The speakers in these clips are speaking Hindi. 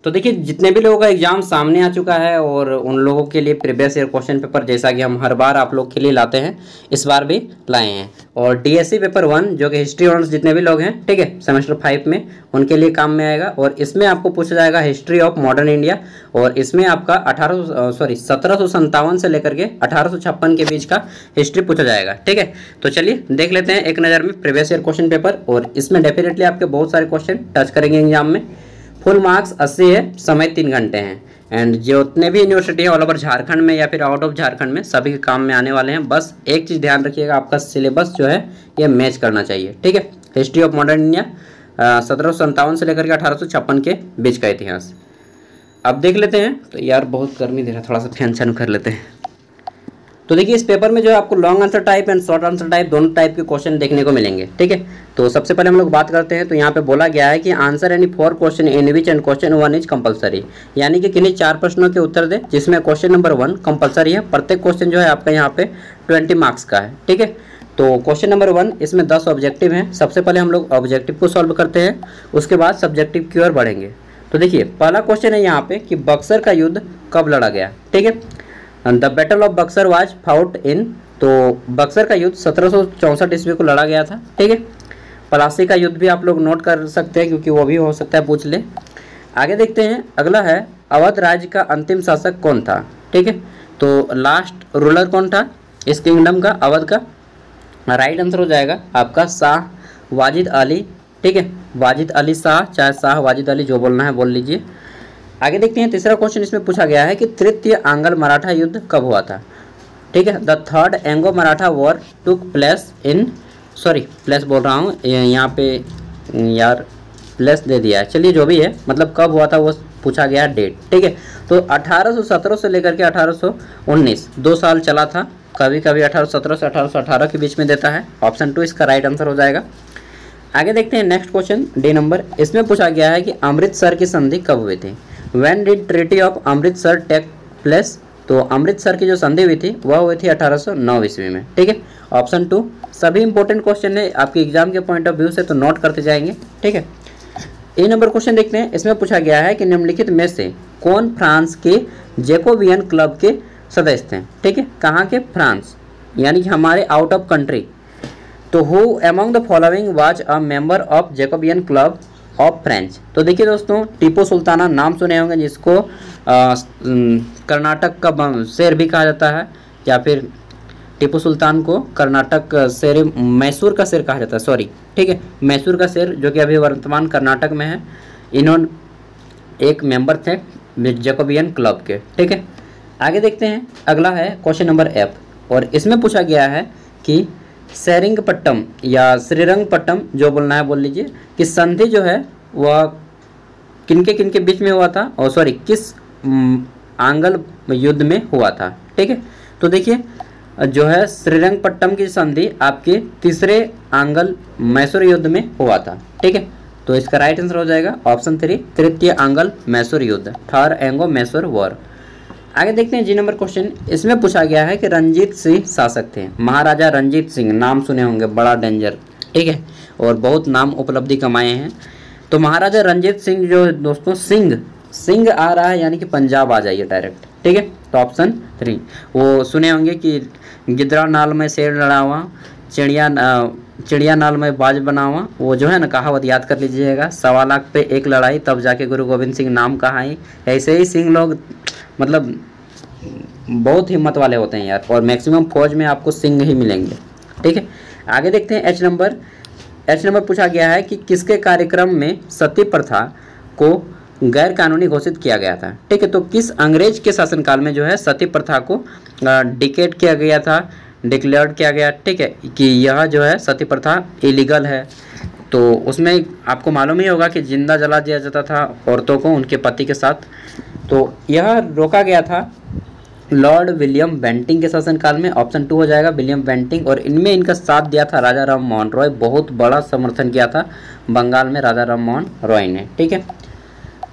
तो देखिए जितने भी लोगों का एग्जाम सामने आ चुका है और उन लोगों के लिए प्रीवियस ईयर क्वेश्चन पेपर जैसा कि हम हर बार आप लोग के लिए लाते हैं, इस बार भी लाए हैं। और डीएससी पेपर 1 जो कि हिस्ट्री ऑनर्स जितने भी लोग हैं, ठीक है, सेमेस्टर 5 में, उनके लिए काम में आएगा। और इसमें आपको पूछा जाएगा हिस्ट्री ऑफ मॉडर्न इंडिया, और इसमें आपका 1757 से लेकर के 1856 के बीच का हिस्ट्री पूछा जाएगा, ठीक है। तो चलिए देख लेते हैं एक नज़र में प्रीवियस ईयर क्वेश्चन पेपर, और इसमें डेफिनेटली आपके बहुत सारे क्वेश्चन टच करेंगे एग्जाम में। फुल मार्क्स 80 है, समय 3 घंटे हैं। एंड जो उतने भी यूनिवर्सिटी है ऑल ओवर झारखंड में या फिर आउट ऑफ झारखंड में, सभी के काम में आने वाले हैं। बस एक चीज़ ध्यान रखिएगा, आपका सिलेबस जो है ये मैच करना चाहिए, ठीक है। हिस्ट्री ऑफ मॉडर्न इंडिया 1757 से लेकर के 1856 के बीच का इतिहास। अब देख लेते हैं। तो यार बहुत गर्मी दे रहा है, थोड़ा सा फैन चालू कर लेते हैं। तो देखिए इस पेपर में जो है आपको long answer type and short answer type दोनों टाइप के क्वेश्चन देखने को मिलेंगे, ठीक है। तो सबसे पहले हम लोग बात करते हैं। तो यहाँ पे बोला गया है कि answer any 4 question in which and question 1 is compulsory, यानी कि किन्हीं 4 प्रश्नों के उत्तर दे जिसमें क्वेश्चन नंबर 1 कंपलसरी है। प्रत्येक क्वेश्चन जो है आपका यहाँ पे 20 मार्क्स का है, ठीक है। तो क्वेश्चन नंबर 1 इसमें 10 ऑब्जेक्टिव हैं। सबसे पहले हम लोग ऑब्जेक्टिव को सॉल्व करते हैं, उसके बाद सब्जेक्टिव की ओर बढ़ेंगे। तो देखिए पहला क्वेश्चन है यहाँ पे कि बक्सर का युद्ध कब लड़ा गया, ठीक है। The battle of Buxar was fought in, तो बक्सर का युद्ध 1764 ईस्वी को लड़ा गया था, ठीक है। पलासी का युद्ध भी आप लोग नोट कर सकते हैं क्योंकि वो भी हो सकता है पूछ ले। आगे देखते हैं, अगला है अवध राज्य का अंतिम शासक कौन था, ठीक है। तो लास्ट रूलर कौन था इस किंगडम का, अवध का। राइट आंसर हो जाएगा आपका शाह वाजिद अली, ठीक है। वाजिद अली शाह, चाहे शाह वाजिद अली, जो बोलना है बोल लीजिए। आगे देखते हैं, तीसरा क्वेश्चन इसमें पूछा गया है कि तृतीय आंग्ल मराठा युद्ध कब हुआ था, ठीक है। The third Anglo Maratha war took place in, sorry place बोल रहा हूँ यहाँ पे यार, प्लेस दे दिया है, चलिए जो भी है, मतलब कब हुआ था वो पूछा गया डेट, ठीक है। तो 1817 से लेकर के 1819 2 साल चला था, कभी कभी 1817 से 1818 के बीच में देता है। ऑप्शन 2 इसका राइट आंसर हो जाएगा। आगे देखते हैं नेक्स्ट क्वेश्चन डी नंबर, इसमें पूछा गया है कि अमृतसर की संधि कब हुई थी। When did Treaty of Amritsar take place, तो अमृतसर की जो संधि हुई थी वह हुई थी 1809 ईस्वी में, ठीक है। ऑप्शन 2 सभी इंपॉर्टेंट क्वेश्चन है आपके एग्जाम के पॉइंट ऑफ व्यू से, तो नोट करते जाएंगे, ठीक है। ए नंबर क्वेश्चन देखते हैं, इसमें पूछा गया है कि निम्नलिखित में से कौन फ्रांस के जैकोबियन क्लब के सदस्य थे, ठीक है। कहाँ के, फ्रांस, यानी कि हमारे आउट ऑफ कंट्री। तो who among the following was a member of Jacobian club of French. तो देखिए दोस्तों, टीपू सुल्ताना नाम सुने होंगे, जिसको कर्नाटक का शेर भी कहा जाता है, या फिर टीपू सुल्तान को कर्नाटक शेर, मैसूर का शेर कहा जाता है, सॉरी, ठीक है, मैसूर का शेर, जो कि अभी वर्तमान कर्नाटक में है। इन्होंने एक मेंबर थे जैकोबियन क्लब के, ठीक है। आगे देखते हैं, अगला है क्वेश्चन नंबर F, और इसमें पूछा गया है कि सेरिंगपट्टम या श्रीरंगपट्टम, जो बोलना है बोल लीजिए, कि संधि जो है वह किनके बीच में हुआ था, और सॉरी किस आंग्ल युद्ध में हुआ था, ठीक है। तो देखिए जो है श्रीरंगपट्टम की संधि आपके तीसरे आंग्ल मैसूर युद्ध में हुआ था, ठीक है। तो इसका राइट आंसर हो जाएगा ऑप्शन 3 तृतीय आंग्ल मैसूर युद्ध, थर्ड एंग्लो मैसूर वॉर। आगे देखते हैं जी नंबर क्वेश्चन, इसमें पूछा गया है कि रंजीत सिंह शासक थे। महाराजा रंजीत सिंह नाम सुने होंगे, बड़ा डेंजर, ठीक है, और बहुत नाम उपलब्धि कमाए हैं। तो महाराजा रंजीत सिंह जो दोस्तों, सिंह आ रहा है यानी कि पंजाब आ जाइए डायरेक्ट, ठीक है। तो ऑप्शन 3 वो सुने होंगे कि गिदरा नाल में शेर लड़ा हुआ, चिड़िया नाल में बाज बना हुआ, वो जो है ना कहावत याद कर लीजिएगा। 1.25 लाख पे एक लड़ाई, तब जाके गुरु गोविंद सिंह नाम कहाँ आई। ऐसे ही सिंह लोग मतलब बहुत हिम्मत वाले होते हैं यार, और मैक्सिमम फौज में आपको सिंह ही मिलेंगे, ठीक है। आगे देखते हैं एच नंबर पूछा गया है कि किसके कार्यक्रम में सती प्रथा को गैर कानूनी घोषित किया गया था, ठीक है। तो किस अंग्रेज के शासनकाल में जो है सती प्रथा को डिकेट किया गया था, डिक्लेयर्ड किया गया, ठीक है, कि यह जो है सती प्रथा इलीगल है। तो उसमें आपको मालूम ही होगा कि जिंदा जला दिया जाता था औरतों को उनके पति के साथ। तो यह रोका गया था लॉर्ड विलियम बेंटिंग के शासनकाल में। ऑप्शन 2 हो जाएगा विलियम बेंटिंग, और इनमें इनका साथ दिया था राजा राम मोहन रॉय। बहुत बड़ा समर्थन किया था बंगाल में राजा राम मोहन रॉय ने, ठीक है।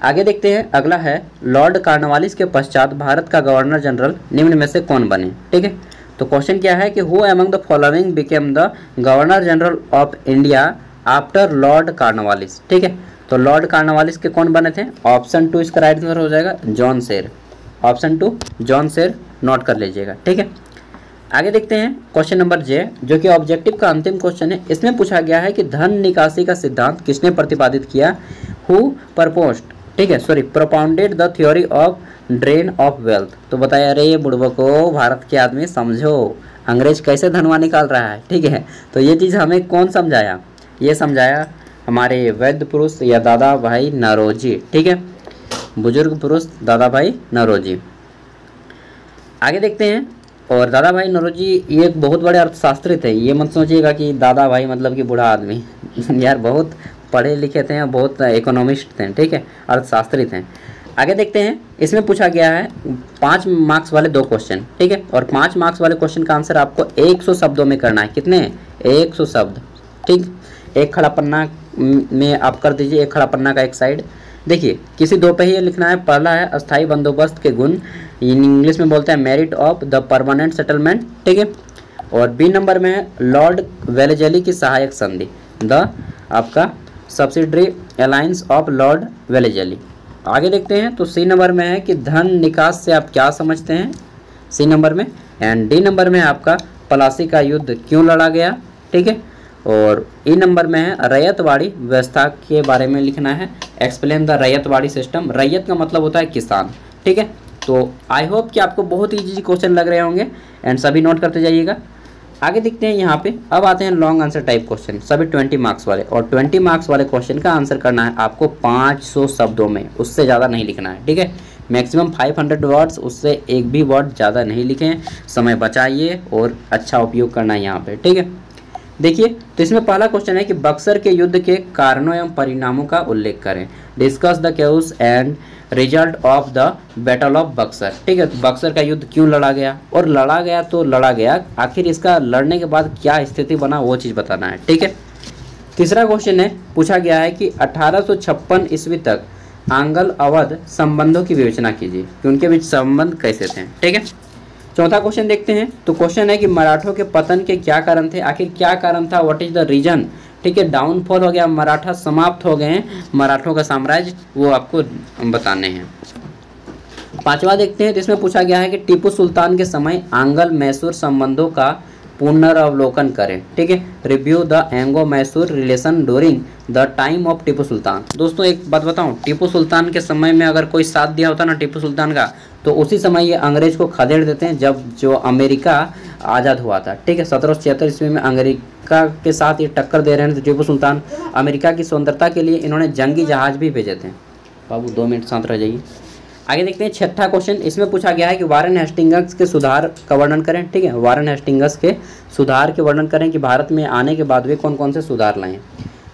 आगे देखते हैं, अगला है लॉर्ड कॉर्नवालिस के पश्चात भारत का गवर्नर जनरल निम्न में से कौन बने, ठीक है। तो क्वेश्चन क्या है कि who among the following became the governor general of India after Lord Cornwallis, ठीक है। तो लॉर्ड कॉर्नवालिस के कौन बने थे? ऑप्शन 2 इसका राइट आंसर हो जाएगा, जॉन सेर। ऑप्शन 2 जॉन सेर, नोट कर लीजिएगा, ठीक है। आगे देखते हैं क्वेश्चन नंबर जे, जो कि ऑब्जेक्टिव का अंतिम क्वेश्चन है। इसमें पूछा गया है कि धन निकासी का सिद्धांत किसने प्रतिपादित किया? हु प्रपोज्ड, ठीक है, sorry, propounded the theory of drain of wealth. तो बताया, अरे ये बुढ़बो को भारत के आदमी समझो, अंग्रेज कैसे धनवा निकाल रहा है, ठीक है। तो ये चीज़ हमें कौन समझाया? ये समझाया हमारे वैद्य पुरुष या दादा भाई नौरोजी, ठीक है, बुजुर्ग पुरुष दादा भाई नौरोजी। आगे देखते हैं, और दादा भाई नौरोजी ये एक बहुत बड़े अर्थशास्त्री थे। ये मत सोचिएगा कि दादा भाई मतलब कि बूढ़ा आदमी यार बहुत पढ़े लिखे थे, बहुत इकोनॉमिस्ट थे, ठीक है, अर्थशास्त्री थे। आगे देखते हैं, इसमें पूछा गया है 5 मार्क्स वाले 2 क्वेश्चन, ठीक है, और 5 मार्क्स वाले क्वेश्चन का आंसर आपको 100 शब्दों में करना है। कितने? 100 शब्द, ठीक। एक खड़ा पन्ना में आप कर दीजिए, एक खड़ा पन्ना का एक साइड। देखिए, किसी दो पे ही लिखना है। पहला है अस्थाई बंदोबस्त के गुण, इंग्लिश में बोलते हैं merit of the permanent settlement, ठीक है। और बी नंबर में है लॉर्ड वेलेजली की सहायक संधि, द आपका subsidiary alliance of Lord Wellesley. आगे देखते हैं, तो सी नंबर में है कि धन निकास से आप क्या समझते हैं, सी नंबर में। एंड डी नंबर में आपका प्लासी का युद्ध क्यों लड़ा गया, ठीक है। और ई नंबर में है रैयतवाड़ी व्यवस्था के बारे में लिखना है, एक्सप्लेन द रैयतवाड़ी सिस्टम। रैयत का मतलब होता है किसान, ठीक है। तो आई होप कि आपको बहुत ईजी क्वेश्चन लग रहे होंगे एंड सभी नोट करते जाइएगा। आगे देखते हैं यहाँ पे, अब आते हैं लॉन्ग आंसर टाइप क्वेश्चन, सभी 20 मार्क्स वाले। और 20 मार्क्स वाले क्वेश्चन का आंसर करना है आपको 500 शब्दों में, उससे ज़्यादा नहीं लिखना है, ठीक है। मैक्सिमम 500 वर्ड्स, उससे एक भी वर्ड ज़्यादा नहीं लिखें, समय बचाइए और अच्छा उपयोग करना है यहाँ पे, ठीक है। देखिए, तो इसमें पहला क्वेश्चन है कि बक्सर के युद्ध के कारणों एवं परिणामों का उल्लेख करें। Discuss the case and result of the battle of Buxar, ठीक है। तो बक्सर का युद्ध क्यों लड़ा गया, और लड़ा गया तो लड़ा गया, आखिर इसका लड़ने के बाद क्या स्थिति बना वो चीज़ बताना है, ठीक है। तीसरा क्वेश्चन है, पूछा गया है कि 1856 ईस्वी तक आंग्ल अवध संबंधों की विवेचना कीजिए कि उनके बीच संबंध कैसे थे, ठीक है। चौथा क्वेश्चन देखते हैं, तो क्वेश्चन है कि मराठों के पतन के क्या कारण थे, आखिर क्या कारण था, व्हाट इज द रीजन, ठीक है। डाउनफॉल हो गया, मराठा समाप्त हो गए हैं, मराठों का साम्राज्य, वो आपको बताने हैं। पांचवा देखते हैं, जिसमें पूछा गया है कि टीपू सुल्तान के समय आंग्ल मैसूर संबंधों का पुनर्वलोकन करें, ठीक है। Review the Anglo Mysore relation during the time of Tipu Sultan. दोस्तों एक बात बताऊं, टीपू सुल्तान के समय में अगर कोई साथ दिया होता ना टीपू सुल्तान का, तो उसी समय ये अंग्रेज को खदेड़ देते हैं, जब जो अमेरिका आज़ाद हुआ था, ठीक है। 1776 ईस्वी में अमेरिका के साथ ये टक्कर दे रहे हैं, तो टीपू सुल्तान अमेरिका की स्वतंत्रता के लिए इन्होंने जंगी जहाज भी भेजे थे। बाबू 2 मिनट शांत रह जाइए। आगे देखते हैं, छठा क्वेश्चन, इसमें पूछा गया है कि वारेन हेस्टिंग्स के सुधार का वर्णन करें, ठीक है। वारेन हेस्टिंग्स के सुधार के वर्णन करें कि भारत में आने के बाद वे कौन कौन से सुधार लाए।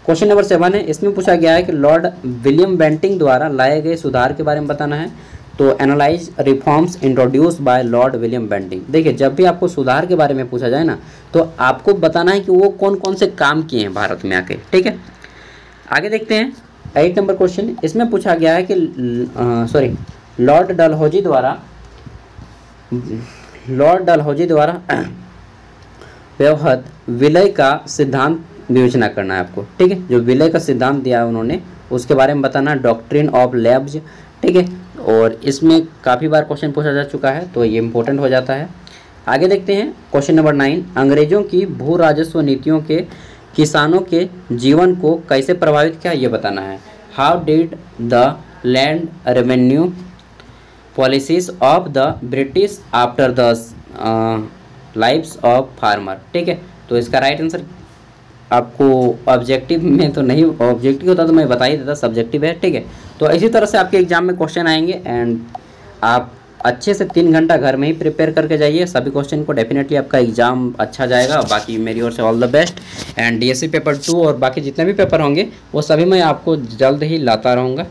क्वेश्चन नंबर 7 है, इसमें पूछा गया है कि लॉर्ड विलियम बेंटिंग द्वारा लाए गए सुधार के बारे में बताना है। तो analyse reforms introduce by lord William Bentinck. देखिए, जब भी आपको सुधार के बारे में पूछा जाए ना, तो आपको बताना है कि वो कौन कौन से काम किए हैं भारत में आके, ठीक है। आगे देखते हैं 8 नंबर क्वेश्चन, इसमें पूछा गया है कि लॉर्ड डलहौजी द्वारा व्यवहत विलय का सिद्धांत विवेचना करना है आपको, ठीक है। जो विलय का सिद्धांत दिया है उन्होंने, उसके बारे में बताना, डॉक्ट्रिन ऑफ लेब्ज, ठीक है। और इसमें काफ़ी बार क्वेश्चन पूछा जा चुका है, तो ये इंपॉर्टेंट हो जाता है। आगे देखते हैं क्वेश्चन नंबर 9, अंग्रेजों की भू राजस्व नीतियों के किसानों के जीवन को कैसे प्रभावित किया, ये बताना है। How did the land revenue policies of the British after the lives of farmer, ठीक है। तो इसका राइट आंसर आपको ऑब्जेक्टिव में तो नहीं, ऑब्जेक्टिव होता तो मैं बता ही देता, सब्जेक्टिव है, ठीक है। तो इसी तरह से आपके एग्जाम में क्वेश्चन आएंगे एंड आप अच्छे से 3 घंटा घर में ही प्रिपेयर करके जाइए सभी क्वेश्चन को, डेफिनेटली आपका एग्जाम अच्छा जाएगा। बाकी मेरी ओर से all the best. And DSC paper 2 और बाकी जितने भी पेपर होंगे वो सभी मैं आपको जल्द ही लाता रहूँगा।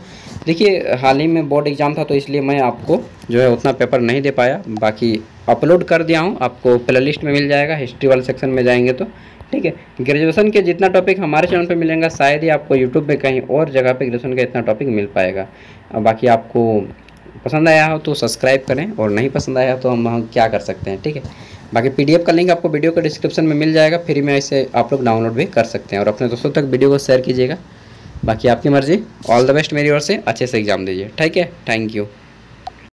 देखिए, हाल ही में बोर्ड एग्ज़ाम था, तो इसलिए मैं आपको जो है उतना पेपर नहीं दे पाया, बाकी अपलोड कर दिया हूँ, आपको प्लेलिस्ट में मिल जाएगा, हिस्ट्री वाले सेक्शन में जाएंगे तो, ठीक है। ग्रेजुएशन के जितना टॉपिक हमारे चैनल पे मिलेगा, शायद ही आपको यूट्यूब पे कहीं और जगह पे ग्रेजुएशन का इतना टॉपिक मिल पाएगा। बाकी आपको पसंद आया हो तो सब्सक्राइब करें, और नहीं पसंद आया तो हम क्या कर सकते हैं, ठीक है। बाकी PDF का लिंक आपको वीडियो के डिस्क्रिप्शन में मिल जाएगा, फ्री में इसे आप लोग डाउनलोड भी कर सकते हैं। और अपने दोस्तों तक वीडियो को शेयर कीजिएगा। बाकी आपकी मर्जी। ऑल द बेस्ट मेरी ओर से, अच्छे से एग्ज़ाम दीजिए। ठीक है, थैंक यू।